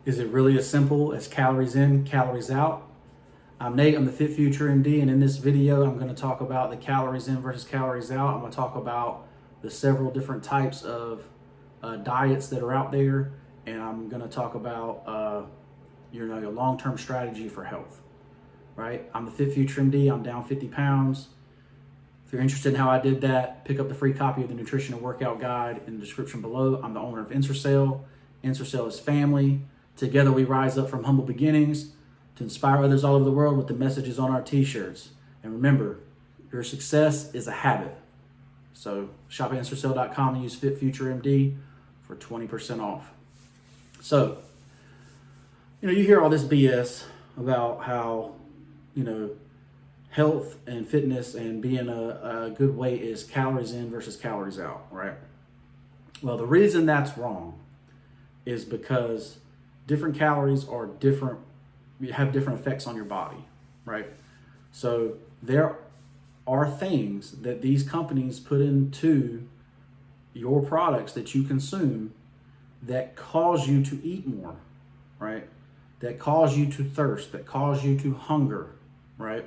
Is it really as simple as calories in, calories out? I'm Nate, I'm the FitFutureMD, and in this video, I'm going to talk about the calories in versus calories out. I'm going to talk about the several different types of diets that are out there, and I'm going to talk about your long-term strategy for health. Right? I'm the FitFutureMD. I'm down 50 pounds. If you're interested in how I did that, pick up the free copy of the Nutrition and Workout Guide in the description below. I'm the owner of Ensorsale. Ensorsale is family. Together we rise up from humble beginnings to inspire others all over the world with the messages on our t-shirts. And remember, your success is a habit. So shop at Ensorsale.com and use FitFutureMD for 20% off. So, you hear all this BS about how, health and fitness and being a good weight is calories in versus calories out, right? Well, the reason that's wrong is because different calories are different, have different effects on your body, right? So there are things that these companies put into your products that you consume that cause you to eat more, right? That cause you to thirst, that cause you to hunger, right?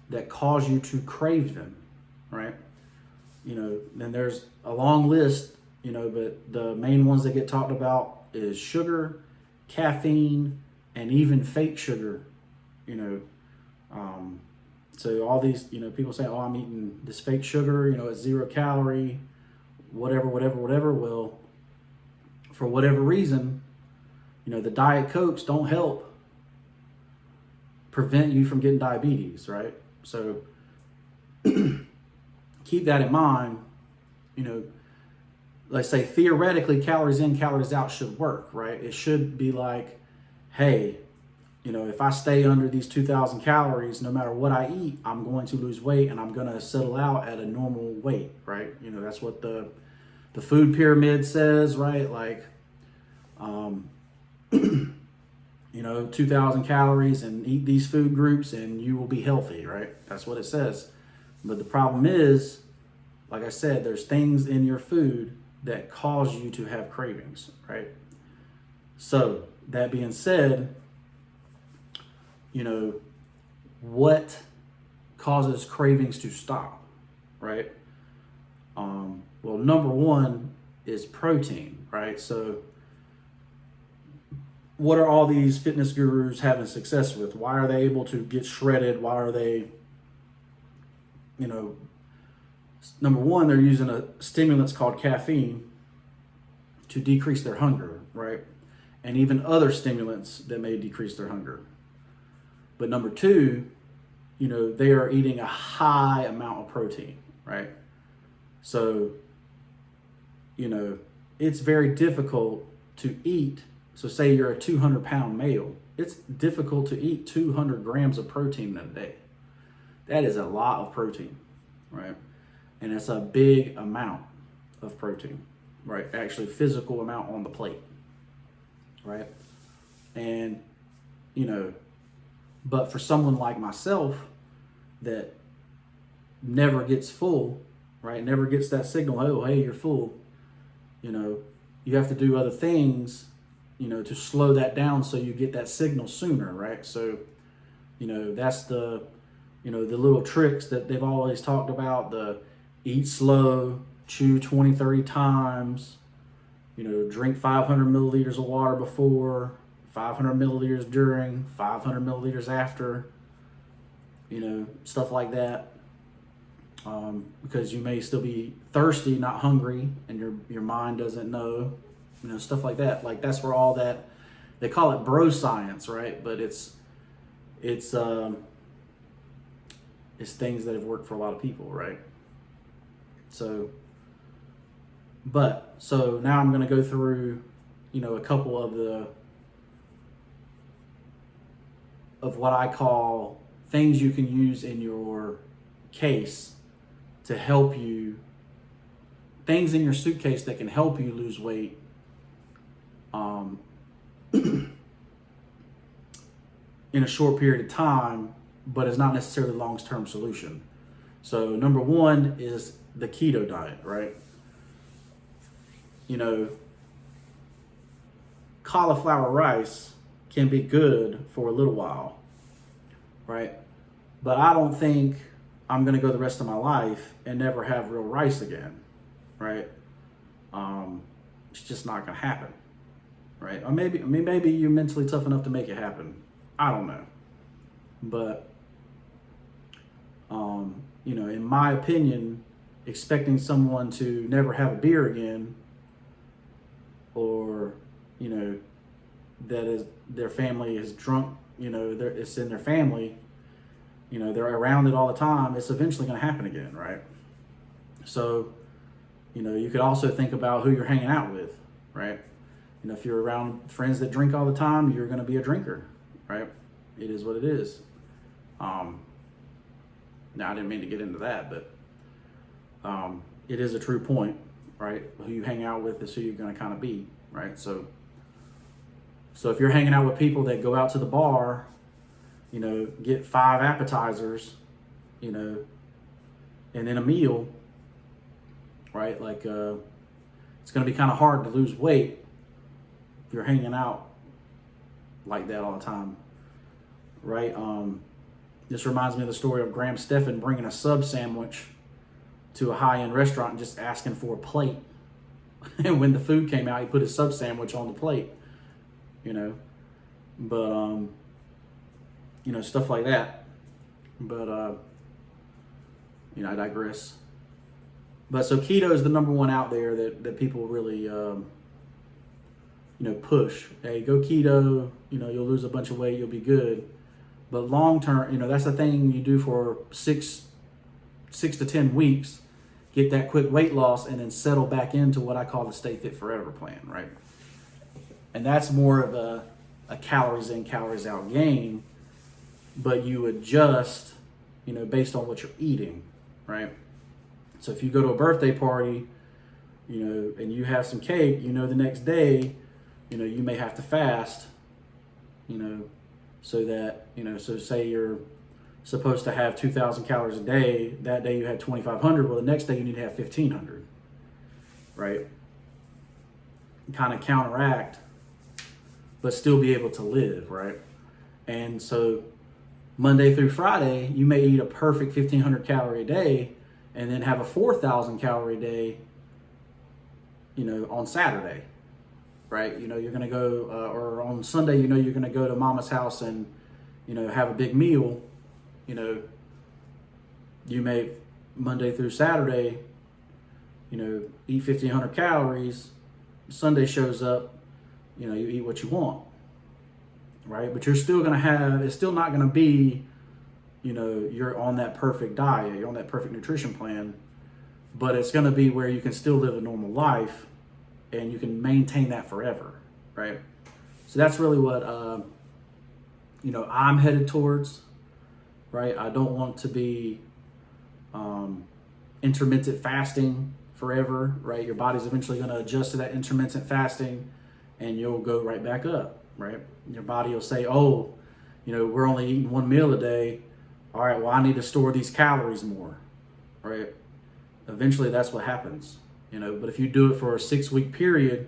That cause you to crave them, right? Then there's a long list, but the main ones that get talked about is sugar, caffeine, and even fake sugar, So all these, people say, oh, I'm eating this fake sugar, it's 0 calorie, whatever. Well, for whatever reason, the Diet Cokes don't help prevent you from getting diabetes, right? So keep that in mind. Let's say theoretically calories in, calories out should work, right? It should be like, hey, if I stay under these 2,000 calories, no matter what I eat, I'm going to lose weight and I'm going to settle out at a normal weight, right? That's what the food pyramid says, right? Like, 2,000 calories and eat these food groups and you will be healthy, right? That's what it says. But the problem is, like I said, there's things in your food that cause you to have cravings, right? So that being said, what causes cravings to stop, right? Well, number one is protein, right? So what are all these fitness gurus having success with? Why are they able to get shredded? Why are they, number one, they're using a stimulant called caffeine to decrease their hunger, right? And even other stimulants that may decrease their hunger. But number two, they are eating a high amount of protein, right? So, it's very difficult to eat. So say you're a 200-pound male, it's difficult to eat 200 grams of protein in a day. That is a lot of protein, right? And it's a big amount of protein, right? Actually, physical amount on the plate, right? And, but for someone like myself that never gets full, right? Never gets that signal, oh, hey, you're full. You have to do other things, to slow that down so you get that signal sooner, right? So, that's the little tricks that they've always talked about, the eat slow, chew 20, 30 times, drink 500 milliliters of water before, 500 milliliters during, 500 milliliters after, stuff like that. Because you may still be thirsty, not hungry, and your mind doesn't know, stuff like that. Like that's where all that, they call it bro science, right? But it's things that have worked for a lot of people, right? So now I'm going to go through, a couple of what I call things you can use in your case to help you, things in your suitcase that can help you lose weight in a short period of time, but it's not necessarily a long-term solution. So number one is the keto diet, right? cauliflower rice can be good for a little while, right? But I don't think I'm gonna go the rest of my life and never have real rice again, right? It's just not gonna happen, right? Or maybe you're mentally tough enough to make it happen. I don't know, but in my opinion, expecting someone to never have a beer again, or that is their family is drunk, it's in their family, they're around it all the time, it's eventually going to happen again, right? So, you could also think about who you're hanging out with, right? If you're around friends that drink all the time, you're going to be a drinker, right? It is what it is. Now, I didn't mean to get into that, but it is a true point, right? Who you hang out with is who you're going to kind of be, right? So if you're hanging out with people that go out to the bar, get 5 appetizers, and then a meal, right? Like, it's going to be kind of hard to lose weight if you're hanging out like that all the time, right? This reminds me of the story of Graham Stephan bringing a sub sandwich to a high-end restaurant and just asking for a plate. And when the food came out, he put his sub sandwich on the plate, but stuff like that. But I digress. But so keto is the number one out there that people really push. Hey, go keto, you'll lose a bunch of weight, you'll be good. But long term, that's the thing you do for six to 10 weeks, get that quick weight loss, and then settle back into what I call the Stay Fit Forever plan, right? And that's more of a calories in, calories out game, but you adjust, based on what you're eating, right? So if you go to a birthday party, and you have some cake, the next day, you may have to fast, so that, so say you're supposed to have 2,000 calories a day, that day you had 2,500, well, the next day you need to have 1,500, right? Kind of counteract, but still be able to live, right? And so Monday through Friday, you may eat a perfect 1,500 calorie a day and then have a 4,000 calorie day, on Saturday, right? You're going to go, or on Sunday, you're going to go to mama's house and, have a big meal. You may Monday through Saturday, eat 1,500 calories. Sunday shows up, you eat what you want, right? But you're still going to have, it's still not going to be, you're on that perfect diet, you're on that perfect nutrition plan, but it's going to be where you can still live a normal life and you can maintain that forever, right? So that's really what, I'm headed towards, right? I don't want to be intermittent fasting forever, right? Your body's eventually going to adjust to that intermittent fasting and you'll go right back up, right? Your body will say, oh, we're only eating 1 meal a day. All right, well, I need to store these calories more, right? Eventually that's what happens, but if you do it for a 6-week period,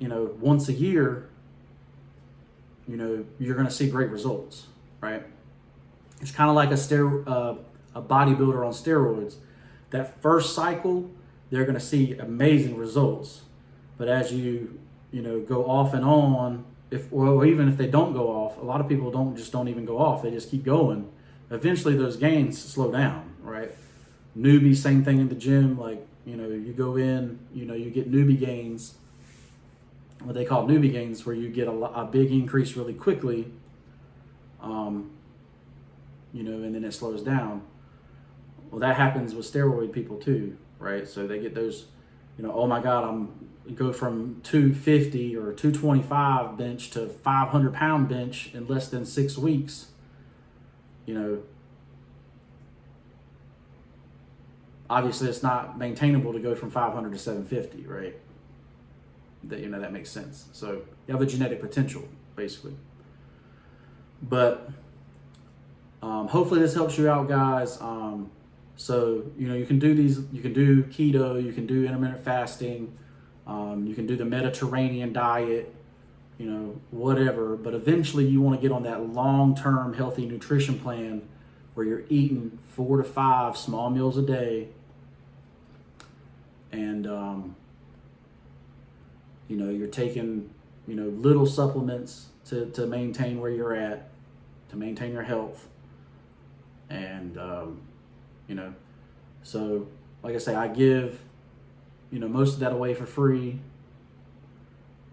once a year, you're going to see great results, right? It's kind of like a bodybuilder on steroids. That first cycle, they're going to see amazing results. But as you, go off and on, or even if they don't go off, a lot of people don't even go off. They just keep going. Eventually those gains slow down, right? Newbie, same thing in the gym. Like, you go in, you get newbie gains, what they call newbie gains, where you get a big increase really quickly, and then it slows down. Well, that happens with steroid people too, right? So they get those, oh my God, go from 250 or 225 bench to 500 pound bench in less than 6 weeks. Obviously it's not maintainable to go from 500 to 750, right? That makes sense. So you have the genetic potential, basically. But hopefully this helps you out, guys. So, you can do you can do keto, you can do intermittent fasting, you can do the Mediterranean diet, you know, whatever. But eventually you want to get on that long-term healthy nutrition plan where you're eating 4 to 5 small meals a day, and you know, you're taking, you know, little supplements to maintain where you're at, to maintain your health. And you know, so like I say, I give, you know, most of that away for free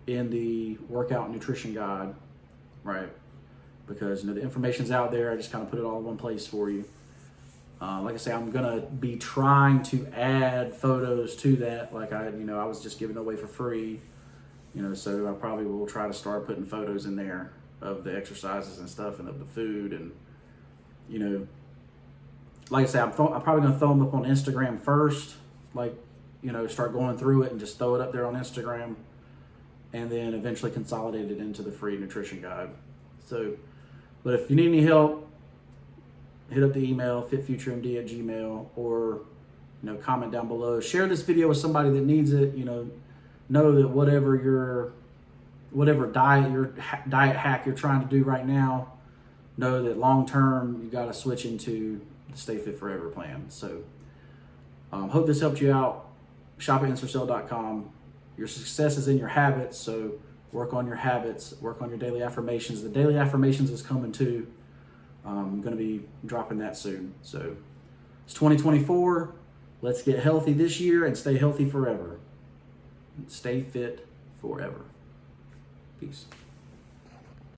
in the workout nutrition guide, right? Because, you know, the information's out there. I just kind of put it all in one place for you. Like I say, I'm gonna be trying to add photos to that. Like I was just giving it away for free, you know, so I probably will try to start putting photos in there of the exercises and stuff and of the food. And, you know, like I say, I'm probably gonna throw them up on Instagram first, like, you know, start going through it and just throw it up there on Instagram, and then eventually consolidate it into the free nutrition guide. So, but if you need any help, hit up the email, FitFutureMD@gmail.com, or, you know, comment down below. Share this video with somebody that needs it. You know that whatever diet hack you're trying to do right now, know that long term you got to switch into the Stay Fit Forever plan. So, hope this helped you out. Shop at Ensorsale.com. Your success is in your habits, so work on your habits, work on your daily affirmations. The daily affirmations is coming too. I'm going to be dropping that soon. So it's 2024. Let's get healthy this year and stay healthy forever. Stay fit forever. Peace.